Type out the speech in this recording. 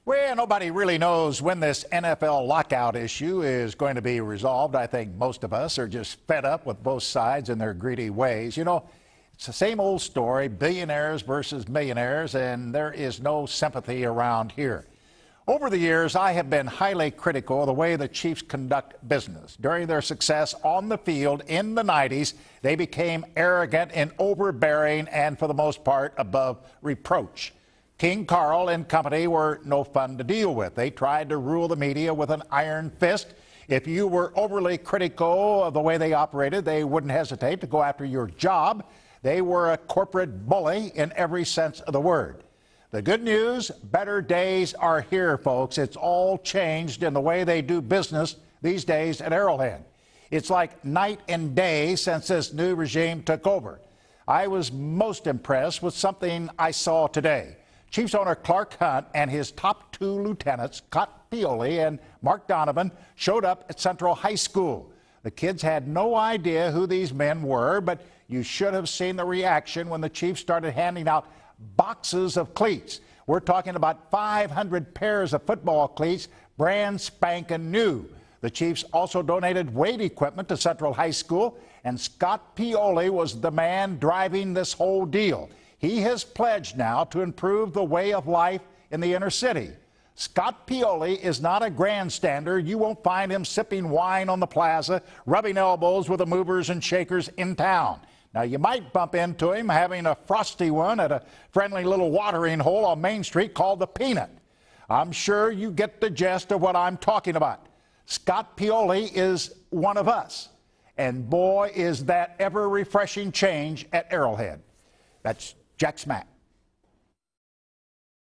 Well, nobody really knows when this NFL lockout issue is going to be resolved. I think most of us are just fed up with both sides and their greedy ways. You know, it's the same old story, billionaires versus millionaires, and there is no sympathy around here. Over the years, I have been highly critical of the way the Chiefs conduct business. During their success on the field in the 90s, they became arrogant and overbearing and, for the most part, above reproach. King Carl and company were no fun to deal with. They tried to rule the media with an iron fist. If you were overly critical of the way they operated, they wouldn't hesitate to go after your job. They were a corporate bully in every sense of the word. The good news, better days are here, folks. It's all changed in the way they do business these days at Arrowhead. It's like night and day since this new regime took over. I was most impressed with something I saw today. Chiefs owner Clark Hunt and his top two lieutenants, Scott Pioli and Mark Donovan, showed up at Central High School. The kids had no idea who these men were, but you should have seen the reaction when the Chiefs started handing out boxes of cleats. We're talking about 500 pairs of football cleats, brand spanking new. The Chiefs also donated weight equipment to Central High School, and Scott Pioli was the man driving this whole deal. He has pledged now to improve the way of life in the inner city. Scott Pioli is not a grandstander. You won't find him sipping wine on the plaza, rubbing elbows with the movers and shakers in town. Now, you might bump into him having a frosty one at a friendly little watering hole on Main Street called the Peanut. I'm sure you get the gist of what I'm talking about. Scott Pioli is one of us. And boy, is that ever refreshing change at Arrowhead. That's Jack Smack.